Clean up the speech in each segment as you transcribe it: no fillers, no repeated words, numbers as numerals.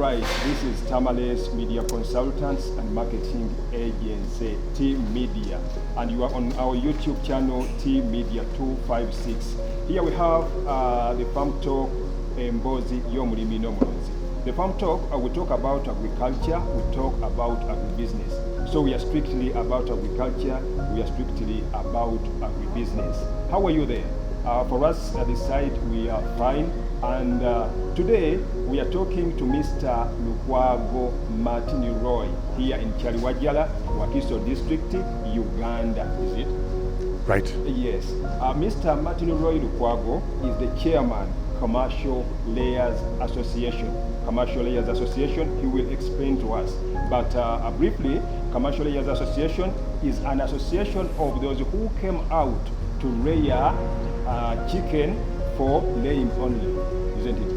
right, this is Tamales Media Consultants and Marketing Agency, T Media, and you are on our YouTube channel, T Media 256. Here we have the Farm Talk Mbozi Yomulimi Nomulonzi. The Farm Talk, we talk about agriculture, we talk about agribusiness. So we are strictly about agriculture, we are strictly about agribusiness. How are you there? For us at this side, we are fine. And today, we are talking to Mr. Lukwago Martin Roy here in Kyaliwajala, Wakiso District, Uganda. Is it? Right. Yes. Mr. Martin Roy Lukwago is the chairman, Commercial Layers Association. Commercial Layers Association, he will explain to us. But briefly, Commercial Layers Association is an association of those who came out to rear chicken for laying only, isn't it?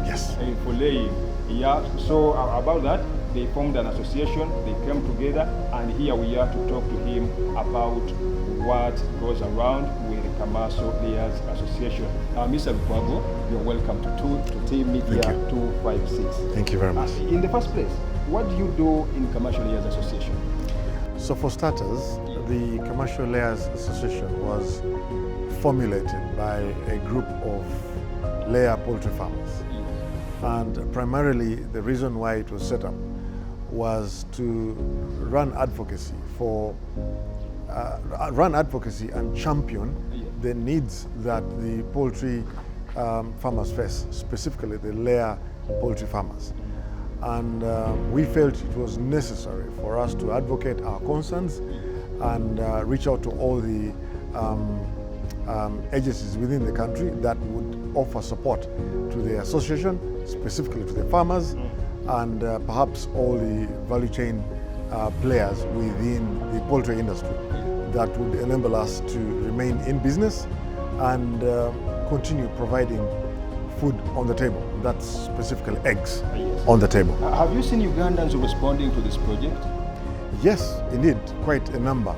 Yes. For laying, yeah. So about that, they formed an association, they came together, and here we are to talk to him about what goes around with the Commercial Layers Association. Mr. Lukwago, you're welcome to T Media 256. Thank you very much. In the first place, what do you do in Commercial Layers Association? So for starters, the Commercial Layers Association was formulated by a group of layer poultry farmers. And primarily the reason why it was set up was to run advocacy and champion the needs that the poultry farmers face, specifically the layer poultry farmers. And we felt it was necessary for us to advocate our concerns and reach out to all the agencies within the country that would offer support to the association, specifically to the farmers, and perhaps all the value chain players within the poultry industry that would enable us to remain in business and continue providing food on the table. That's specifically eggs on the table. Have you seen Ugandans responding to this project? Yes, indeed, quite a number.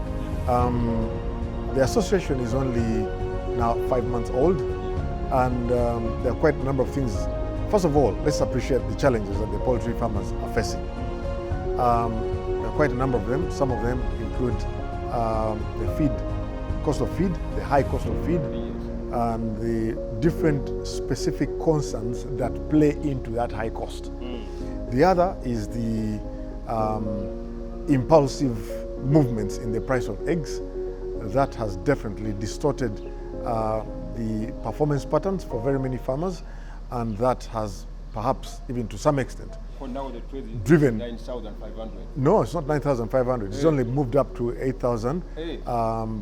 The association is only now 5 months old, and there are quite a number of things. First of all, let's appreciate the challenges that the poultry farmers are facing. There are quite a number of them. Some of them include the cost of feed, the high cost of feed, and the different specific concerns that play into that high cost. The other is the impulsive movements in the price of eggs. That has definitely distorted the performance patterns for very many farmers, and that has perhaps even to some extent For now, the trade is driven 9,500. No, it's not 9,500. It's only moved up to 8,000,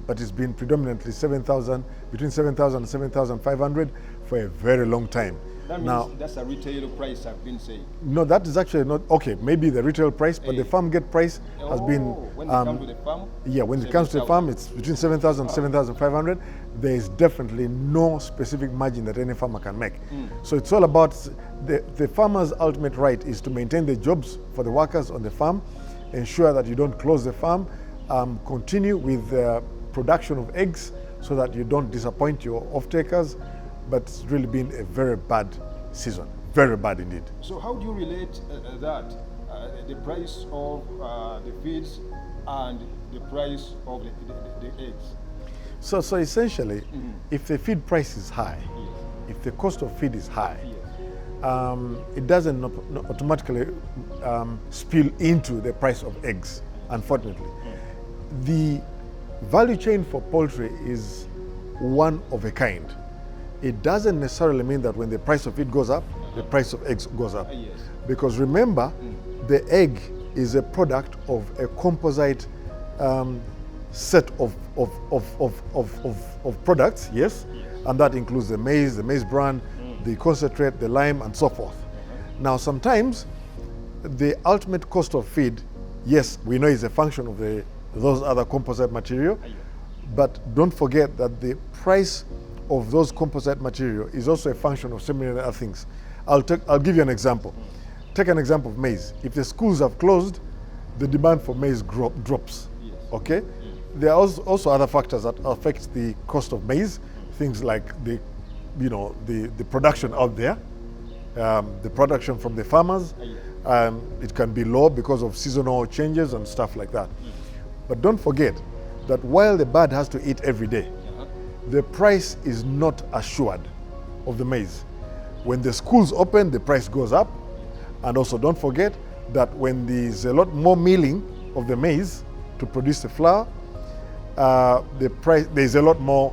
but it's been predominantly 7,000, between 7,000 and 7,500 for a very long time. That means that's a retail price, I've been saying. No, that is actually not, okay, maybe the retail price, but the farm gate price has been... When it comes to the farm? Yeah, when it comes to the farm, it's between 7,000 and 7,500. There is definitely no specific margin that any farmer can make. So it's all about the farmer's ultimate right is to maintain the jobs for the workers on the farm, ensure that you don't close the farm, continue with the production of eggs so that you don't disappoint your off-takers. But it's really been a very bad season, very bad indeed. So how do you relate the price of the feeds and the price of the eggs? So essentially, if the feed price is high, if the cost of feed is high, it doesn't automatically spill into the price of eggs, unfortunately. The value chain for poultry is one of a kind. It doesn't necessarily mean that when the price of feed goes up, the price of eggs goes up. Because remember, the egg is a product of a composite set of products, yes? And that includes the maize bran, the concentrate, the lime, and so forth. Now, sometimes the ultimate cost of feed, yes, we know is a function of those other composite material, but don't forget that the price of those composite material is also a function of so many other things. I'll give you an example. Take an example of maize. If the schools have closed, the demand for maize drops. Okay? There are also other factors that affect the cost of maize. Things like the production out there, the production from the farmers, It can be low because of seasonal changes and stuff like that. But don't forget that while the bird has to eat every day, the price is not assured of the maize. When the schools open, the price goes up. And also don't forget that when there's a lot more milling of the maize to produce the flour, there's a lot more,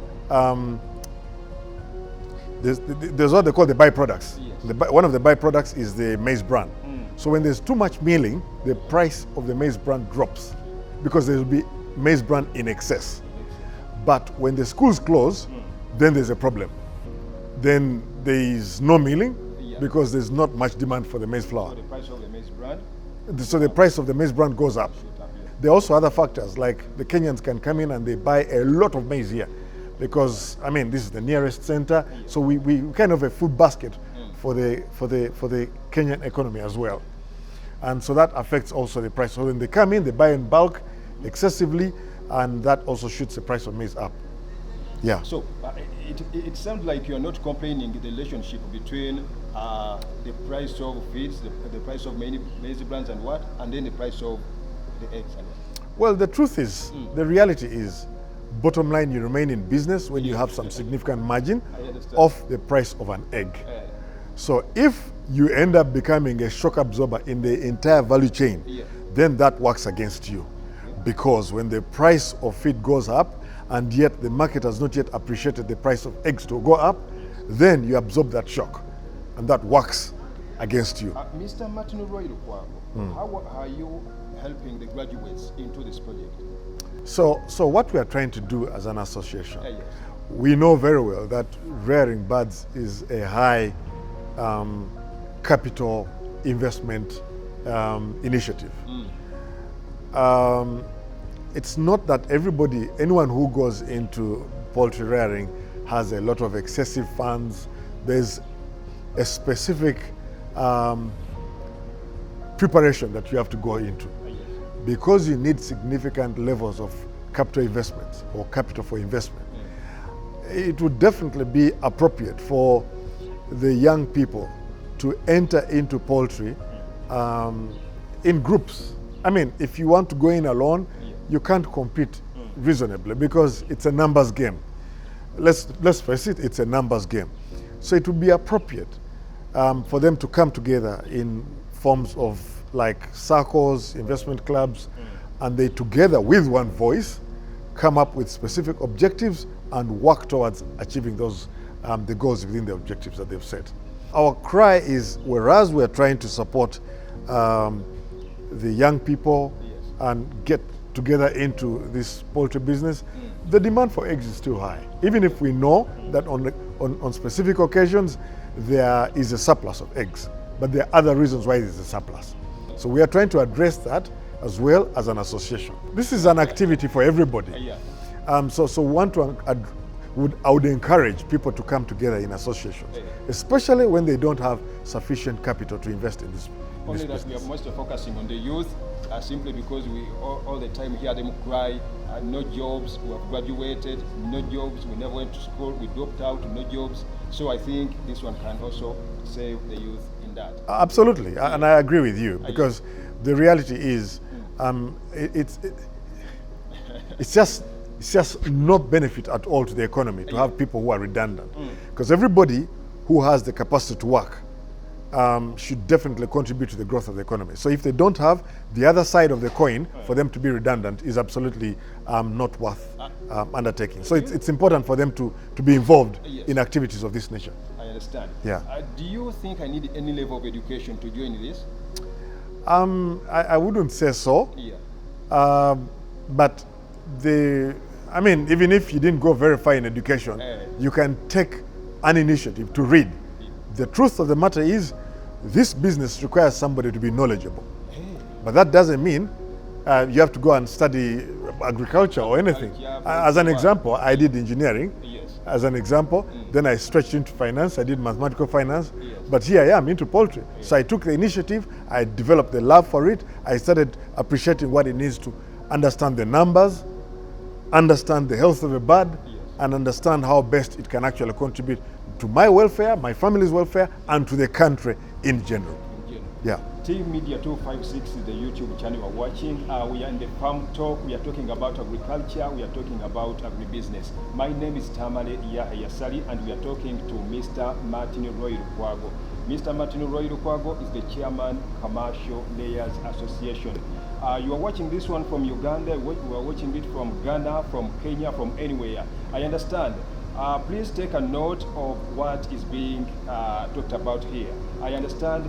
there's what they call the byproducts. Yes. One of the byproducts is the maize bran. So when there's too much milling, the price of the maize bran drops because there will be maize bran in excess. But when the schools close, then there's a problem. Then there is no milling because there's not much demand for the maize flour. So the price of the maize bran? So the price of the maize bran goes up. There are also other factors, like the Kenyans can come in and they buy a lot of maize here because, I mean, this is the nearest center. So we kind of a food basket for the Kenyan economy as well. And so that affects also the price. So when they come in, they buy in bulk excessively, and that also shoots the price of maize up. Yeah. So it sounds like you're not complaining the relationship between the price of feeds, the price of maize brands and what, and then the price of the eggs and what? Well, the truth is, the reality is, bottom line, you remain in business when you have some significant margin off the price of an egg. So if you end up becoming a shock absorber in the entire value chain, then that works against you. Because when the price of feed goes up, and yet the market has not yet appreciated the price of eggs to go up, then you absorb that shock, and that works against you. Mr. Martin Roy Lukwago, how are you helping the graduates into this project? So what we are trying to do as an association, we know very well that rearing birds is a high capital investment initiative. It's not that anyone who goes into poultry rearing has a lot of excessive funds. There's a specific preparation that you have to go into. Because you need significant levels of capital investments or capital for investment. It would definitely be appropriate for the young people to enter into poultry in groups. I mean, if you want to go in alone, you can't compete reasonably because it's a numbers game. Let's face it, it's a numbers game. So it would be appropriate for them to come together in forms of like circles, investment clubs, and they together with one voice come up with specific objectives and work towards achieving those the goals within the objectives that they've set. Our cry is, whereas we're trying to support the young people and get together into this poultry business, the demand for eggs is still high. Even if we know that on specific occasions there is a surplus of eggs, but there are other reasons why there is a surplus. So we are trying to address that as well as an association. This is an activity for everybody. So I would encourage people to come together in associations, especially when they don't have sufficient capital to invest in this. Only that we are mostly focusing on the youth, simply because we all the time hear them cry, no jobs, we have graduated, no jobs, we never went to school, we dropped out, no jobs. So I think this one can also save the youth in that. Absolutely, and I agree with you, because the reality is it's just no benefit at all to the economy to have people who are redundant, because everybody who has the capacity to work should definitely contribute to the growth of the economy. So if they don't have the other side of the coin, for them to be redundant is absolutely not worth undertaking. So it's important for them to be involved in activities of this nature. I understand. Yeah. Do you think I need any level of education to join this? I wouldn't say so. But even if you didn't go very far in education, you can take an initiative to read. The truth of the matter is, this business requires somebody to be knowledgeable. But that doesn't mean you have to go and study agriculture or anything. As an example, I did engineering. As an example, then I stretched into finance. I did mathematical finance. But here I am into poultry. So I took the initiative. I developed the love for it. I started appreciating what it needs to understand the numbers, understand the health of a bird, and understand how best it can actually contribute to my welfare, my family's welfare, and to the country in general. Yeah. Team Media 256 is the YouTube channel we're watching. We are in the Farm Talk. We are talking about agriculture. We are talking about agribusiness. My name is Tamale Yahya Sali, and we are talking to Mr. Martin Roy Lukwago. Mr. Martin Roy Lukwago is the chairman, Commercial Layers Association. You are watching this one from Uganda. We are watching it from Ghana, from Kenya, from anywhere. I understand. Please take a note of what is being talked about here. I understand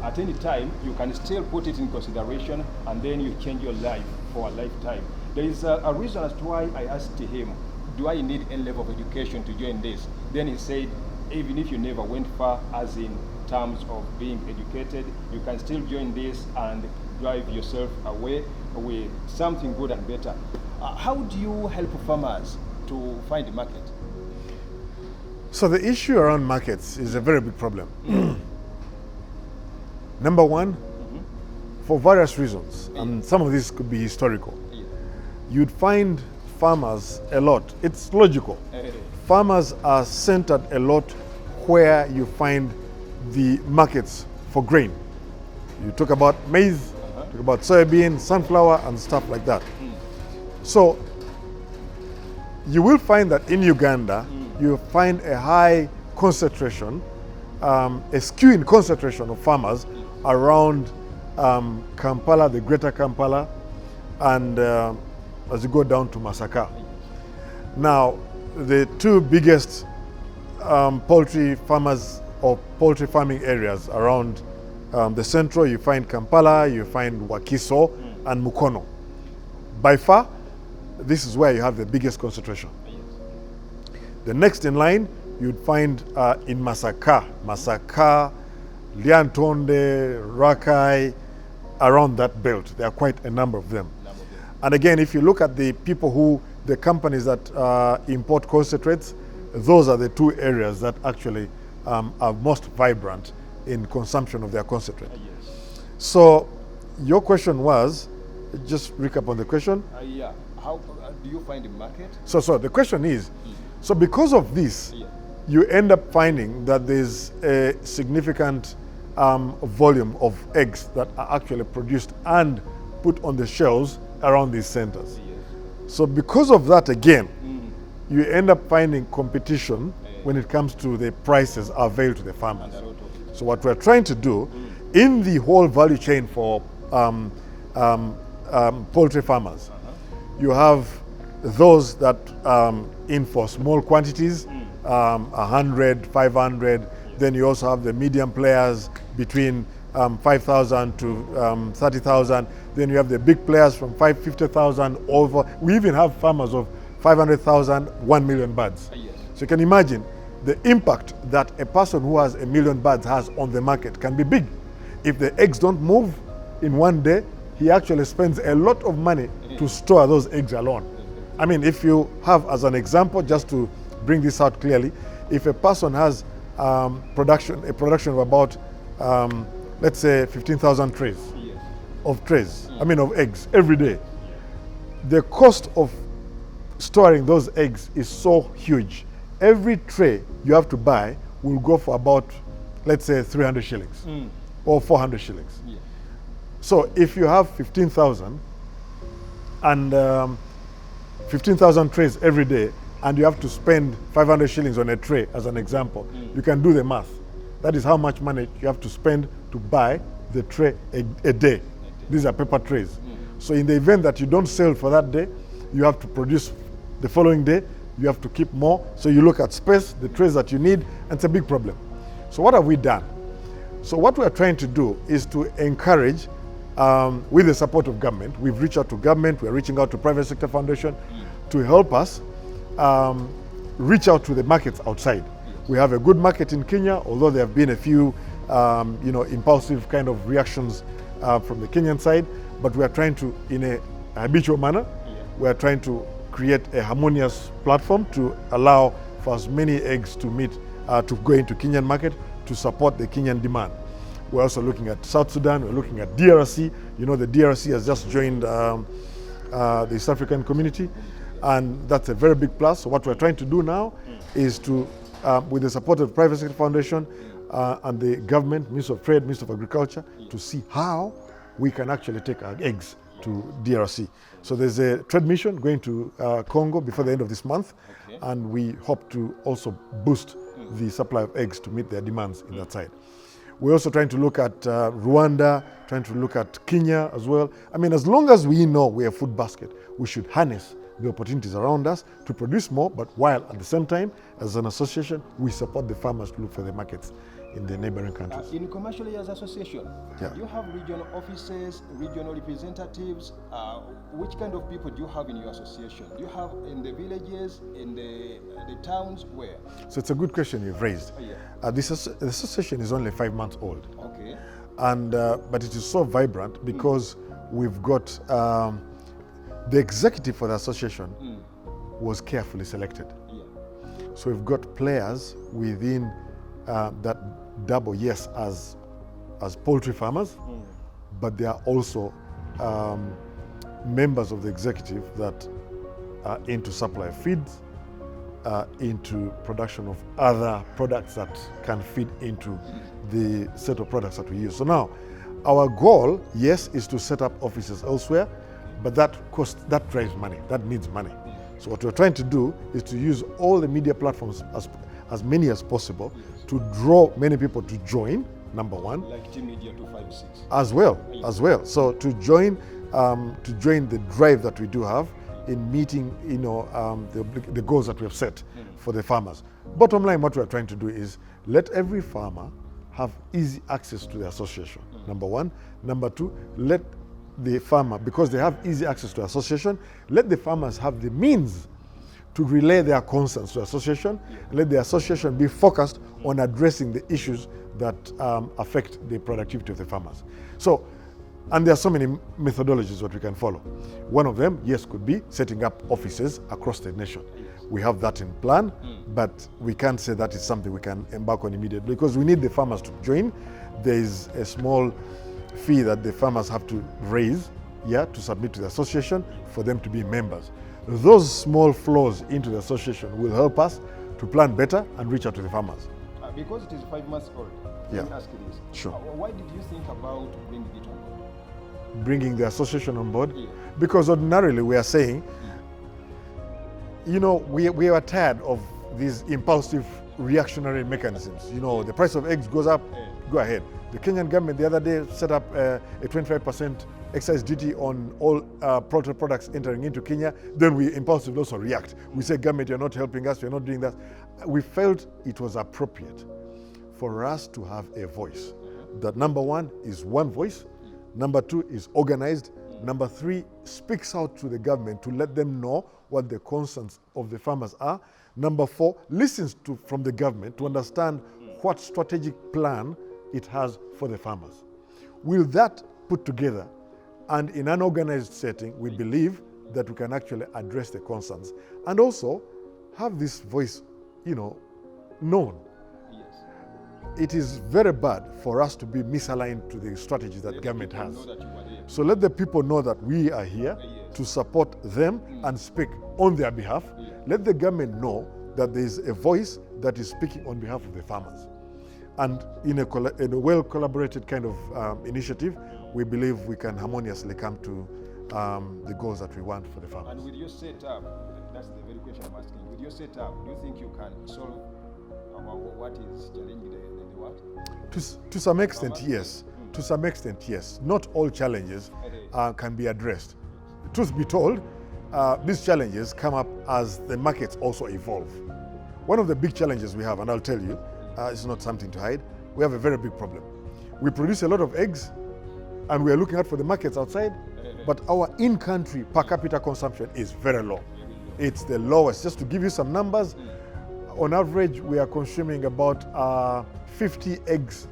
at any time you can still put it in consideration, and then you change your life for a lifetime. There is a reason as to why I asked him, do I need any level of education to join this? Then he said, even if you never went far, as in terms of being educated, you can still join this and drive yourself away with something good and better. How do you help farmers to find the market? So the issue around markets is a very big problem. Number one, for various reasons, and some of this could be historical, you'd find farmers a lot. It's logical. Farmers are centered a lot where you find the markets for grain. You talk about maize, talk about soybean, sunflower, and stuff like that. So you will find that in Uganda, you find a high concentration, a skewing concentration of farmers around Kampala, the greater Kampala, and as you go down to Masaka. Now, the two biggest poultry farmers or poultry farming areas around the central, you find Kampala, you find Wakiso, and Mukono. By far, this is where you have the biggest concentration. The next in line, you'd find in Masaka, Liantonde, Rakai, around that belt. There are quite a number of them. And again, if you look at the the companies that import concentrates, those are the two areas that actually are most vibrant in consumption of their concentrate. So your question was, just recap on the question. Yeah, how do you find the market? So the question is, so because of this, you end up finding that there's a significant volume of eggs that are actually produced and put on the shelves around these centers. So because of that, again, you end up finding competition when it comes to the prices available to the farmers. So what we're trying to do in the whole value chain for poultry farmers, you have those that in for small quantities, 100, 500. Then you also have the medium players between 5,000 to 30,000. Then you have the big players from 550,000 over. We even have farmers of 500,000, 1 million birds. So you can imagine the impact that a person who has 1 million birds has on the market can be big. If the eggs don't move in one day, he actually spends a lot of money to store those eggs alone. I mean, if you have, as an example, just to bring this out clearly, if a person has a production of about, let's say, 15,000 trays of eggs every day, the cost of storing those eggs is so huge. Every tray you have to buy will go for about, let's say, 300 shillings or 400 shillings. So if you have 15,000 and 15,000 trays every day, and you have to spend 500 shillings on a tray, as an example, you can do the math. That is how much money you have to spend to buy the tray a day. These are paper trays. So in the event that you don't sell for that day, you have to produce the following day, you have to keep more. So you look at space, the trays that you need, and it's a big problem. So what have we done? So what we are trying to do is to encourage, with the support of government, we've reached out to government, we're reaching out to private sector foundation to help us reach out to the markets outside. We have a good market in Kenya, although there have been a few impulsive kind of reactions from the Kenyan side, but we are trying to, in a habitual manner, we are trying to create a harmonious platform to allow for as many eggs to go into Kenyan market to support the Kenyan demand. We're also looking at South Sudan, we're looking at DRC. You know, the DRC has just joined the East African community, and that's a very big plus. So what we're trying to do now is to, with the support of the Private Sector Foundation, and the government, Minister of Trade, Minister of Agriculture, to see how we can actually take our eggs to DRC. So there's a trade mission going to Congo before the end of this month, and we hope to also boost the supply of eggs to meet their demands in that side. We're also trying to look at Rwanda, trying to look at Kenya as well. I mean, as long as we know we're a food basket, we should harness the opportunities around us to produce more, but while at the same time, as an association, we support the farmers to look for the markets in the neighboring countries. In Commercial Areas Association, Yeah. you have regional offices, regional representatives. Which kind of people do you have in your association? Do you have in the villages, in the towns, where? So it's a good question you've raised. Yeah. The association is only 5 months old, Okay. and but it is so vibrant because we've got the executive for the association was carefully selected. Yeah. So we've got players within that double yes as poultry farmers, but they are also members of the executive that are into supply of feeds, into production of other products that can feed into the set of products that we use. So now, our goal, yes, is to set up offices elsewhere, but that drives money, that needs money. So what we're trying to do is to use all the media platforms, as many as possible, to draw many people to join, number one. Like Team Media 256. As well. So to join the drive that we do have in meeting, the goals that we have set for the farmers. Bottom line, what we are trying to do is let every farmer have easy access to the association, number one. Number two, let the farmer, because they have easy access to the association, let the farmers have the means to relay their concerns to the association. Let the association be focused on addressing the issues that affect the productivity of the farmers. So, and there are so many methodologies that we can follow. One of them, yes, could be setting up offices across the nation. We have that in plan, but we can't say that is something we can embark on immediately because we need the farmers to join. There is a small fee that the farmers have to raise, to submit to the association for them to be members. Those small flows into the association will help us to plan better and reach out to the farmers. Because it is 5 months old, let me ask you this. Sure. Why did you think about bringing it on board? Bringing the association on board? Yeah. Because ordinarily we are saying, we are tired of these impulsive reactionary mechanisms. The price of eggs goes up, go ahead. The Kenyan government the other day set up a 25% excise duty on all poultry products entering into Kenya. Then we impulsively also react. We say, government, you're not helping us, you're not doing that. We felt it was appropriate for us to have a voice. That number one is one voice. Number two is organized. Number three speaks out to the government to let them know what the concerns of the farmers are. Number four listens from the government to understand what strategic plan it has for the farmers. With that put together and in an organized setting, we believe that we can actually address the concerns and also have this voice, known. Yes. It is very bad for us to be misaligned to the strategies that government has. Know that you are there. So let the people know that we are here to support them and speak on their behalf. Let the government know that there is a voice that is speaking on behalf of the farmers. And in a well collaborated kind of initiative, we believe we can harmoniously come to the goals that we want for the farmers. And with your setup, that's the very question I'm asking. With your setup, do you think you can solve what is challenging the what? To some extent, yes. To some extent, yes. Not all challenges can be addressed. Truth be told, these challenges come up as the markets also evolve. One of the big challenges we have, and I'll tell you, it's not something to hide, we have a very big problem. We produce a lot of eggs, and we are looking out for the markets outside, but our in-country per capita consumption is very low. It's the lowest. Just to give you some numbers, on average, we are consuming about 50 eggs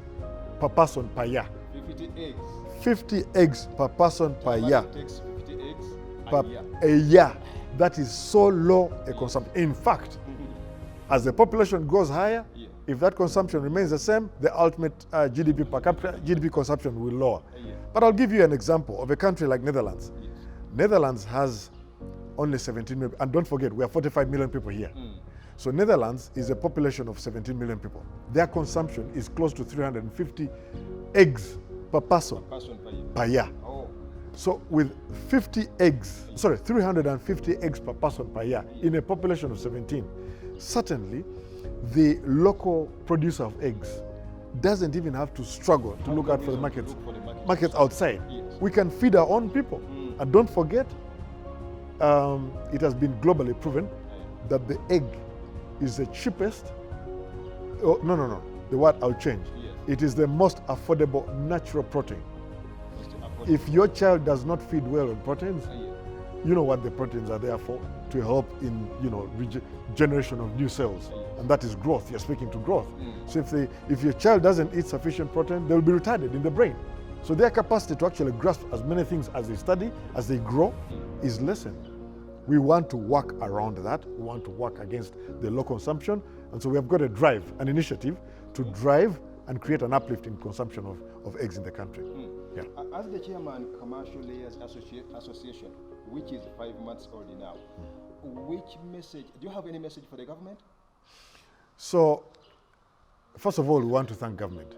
per person per year. 50 eggs. 50 eggs per person per year. It takes 50 eggs A year. That is so low a consumption. In fact, as the population goes higher, if that consumption remains the same, the ultimate GDP per capita, GDP consumption will lower. But I'll give you an example of a country like Netherlands. Netherlands has only 17 million, and don't forget, we are 45 million people here. So Netherlands is a population of 17 million people. Their consumption is close to 350 eggs per person per year. Oh. So with 350 eggs per person per year in a population of 17, certainly the local producer of eggs doesn't even have to struggle to look out for the markets outside. Yes. We can feed our own people. And don't forget, it has been globally proven that the egg is the cheapest. Oh, no. The word I'll change. Yes. It is the most affordable natural protein. If your child does not feed well on proteins, you know what the proteins are there for, to help in regeneration of new cells, and that is growth. You're speaking to growth. So if your child doesn't eat sufficient protein, they will be retarded in the brain. So their capacity to actually grasp as many things as they study, as they grow, is lessened. We want to work around that. We want to work against the low consumption, and so we have got to drive an initiative to drive and create an uplift in consumption of eggs in the country. Yeah. As the chairman, Commercial Layers Association, which is 5 months old now, which message, do you have any message for the government? So, first of all, we want to thank government.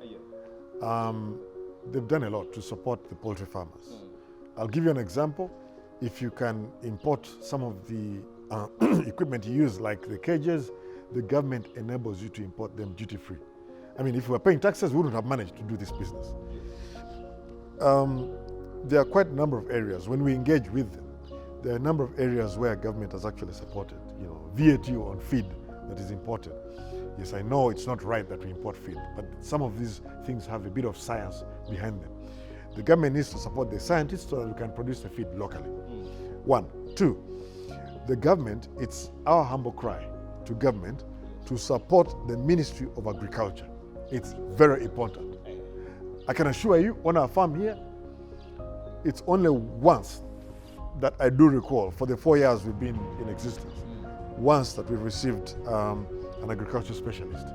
They've done a lot to support the poultry farmers. I'll give you an example. If you can import some of the equipment you use, like the cages, the government enables you to import them duty-free. I mean, if we were paying taxes, we wouldn't have managed to do this business. There are quite a number of areas, when we engage with them, there are a number of areas where government has actually supported. VAT on feed that is imported. Yes, I know it's not right that we import feed, but some of these things have a bit of science behind them. The government needs to support the scientists so that we can produce the feed locally. 1. 2, the government, it's our humble cry to government to support the Ministry of Agriculture. It's very important. I can assure you, on our farm here, it's only once that I do recall, for the 4 years we've been in existence, once that we received an agriculture specialist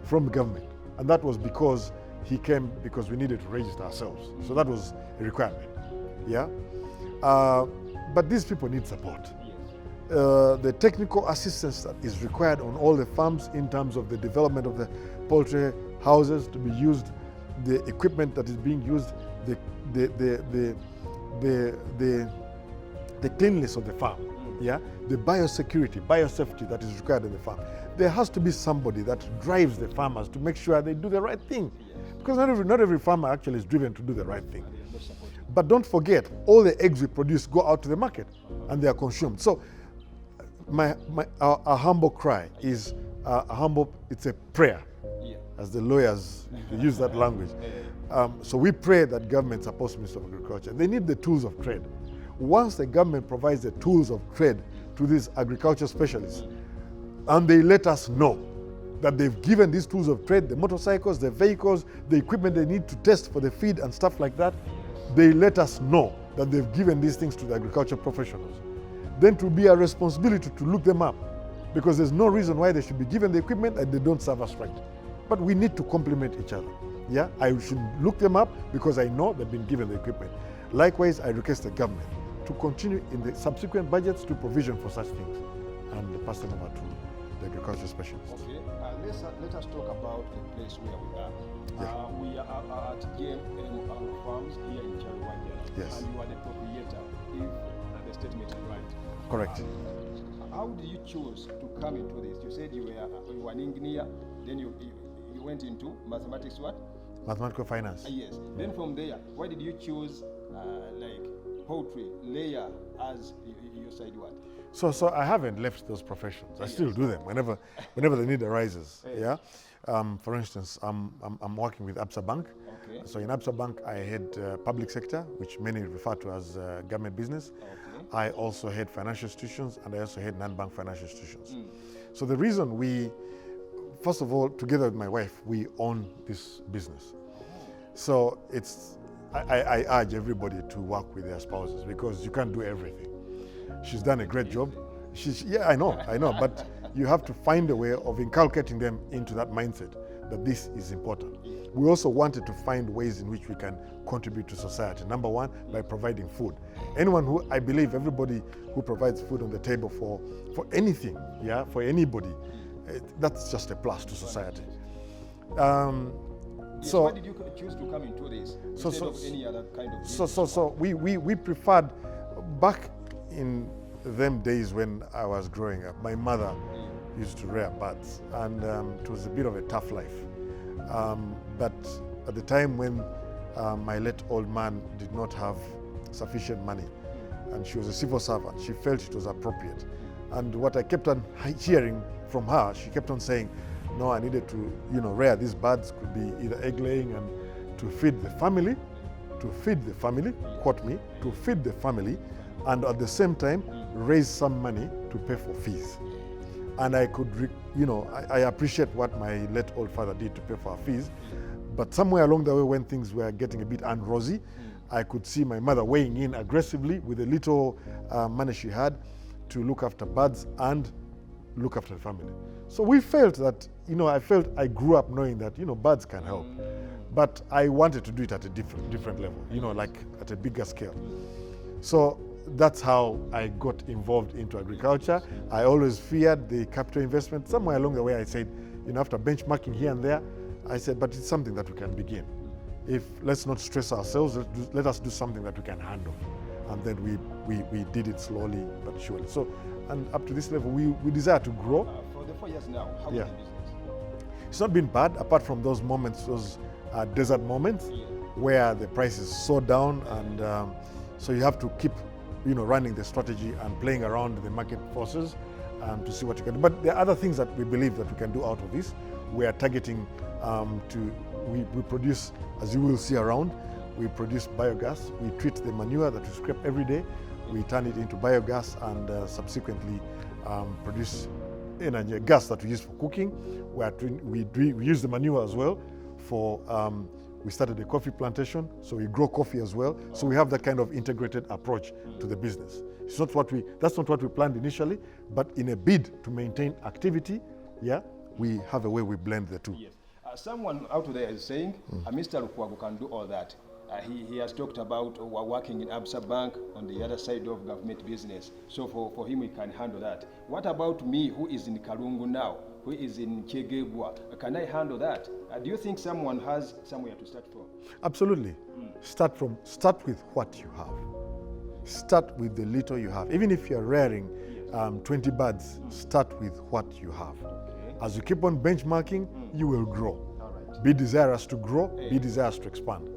from government. And that was because he came because we needed to register ourselves. So that was a requirement. Yeah. But these people need support. The technical assistance that is required on all the farms in terms of the development of the poultry houses to be used, the equipment that is being used, the cleanliness of the farm, the biosafety that is required in the farm. There has to be somebody that drives the farmers to make sure they do the right thing, because not every farmer actually is driven to do the right thing. But don't forget, all the eggs we produce go out to the market and they are consumed. So our humble cry is it's a prayer, as the lawyers use that language. So we pray that government supports Ministry of Agriculture. They need the tools of trade. Once the government provides the tools of trade to these agriculture specialists, and they let us know that they've given these tools of trade, the motorcycles, the vehicles, the equipment they need to test for the feed and stuff like that, they let us know that they've given these things to the agriculture professionals. Then it will be our responsibility to look them up, because there's no reason why they should be given the equipment and they don't serve us right. But we need to complement each other. Yeah, I should look them up because I know they've been given the equipment. Likewise, I request the government to continue in the subsequent budgets to provision for such things and pass them over to the agriculture specialists. Okay, let us talk about the place where we are. We are at GMM Farms here in Chariwanja. Yes. And you are the proprietor, if the statement is right. Correct. How did you choose to come into this? You said you were an engineer, then you went into mathematics, what? Mathematical finance. Yes. Then from there, why did you choose like poultry, layer as your side what? So I haven't left those professions. I still do them whenever the need arises. Yeah. For instance, I'm working with Absa Bank. Okay. So in Absa Bank, I head public sector, which many refer to as government business. Okay. I also head financial institutions, and I also head non-bank financial institutions. So the reason first of all, together with my wife, we own this business. So I urge everybody to work with their spouses, because you can't do everything. She's done a great job. I know, but you have to find a way of inculcating them into that mindset that this is important. We also wanted to find ways in which we can contribute to society. Number one, by providing food. Everybody who provides food on the table for anything, for anybody, that's just a plus to society. Yes, So why did you choose to come into this instead of any other kind of business? So we preferred, back in them days when I was growing up, my mother used to rear birds, and it was a bit of a tough life. But at the time when my late old man did not have sufficient money, and she was a civil servant, she felt it was appropriate. And what I kept on hearing from her, she kept on saying, no, I needed to, rear these birds, could be either egg laying, and to feed the family, quote me, to feed the family, and at the same time raise some money to pay for fees. And I could, I appreciate what my late old father did to pay for our fees, but somewhere along the way when things were getting a bit unrosy, I could see my mother weighing in aggressively with the little money she had to look after birds and look after the family. So we felt that, I grew up knowing that, birds can help. But I wanted to do it at a different level, like at a bigger scale. So that's how I got involved into agriculture. I always feared the capital investment. Somewhere along the way I said, after benchmarking here and there, I said, but it's something that we can begin. Let's not stress ourselves, let us do something that we can handle. And then we did it slowly but surely. So, and up to this level, we desire to grow. For the 4 years now, how is the business? It's not been bad, apart from those moments, those desert moments, where the price is so down, and so you have to keep, running the strategy and playing around the market forces to see what you can do. But there are other things that we believe that we can do out of this. We are targeting we produce, as you will see around, we produce biogas. We treat the manure that we scrape every day. We turn it into biogas, and subsequently produce energy, gas that we use for cooking. We use the manure as well for, we started a coffee plantation, so we grow coffee as well. So we have that kind of integrated approach to the business. That's not what we planned initially, but in a bid to maintain activity, we have a way we blend the two. Yes. Someone out there is saying, Mr. Lukwago can do all that. He has talked about working in Absa Bank on the other side of government business. So for him, he can handle that. What about me, who is in Kalungu now, who is in Chegegwa? Can I handle that? Do you think someone has somewhere to start from? Absolutely. Start with what you have. Start with the little you have. Even if you're rearing 20 birds, start with what you have. As you keep on benchmarking, you will grow. Be desirous to grow, be desirous to expand.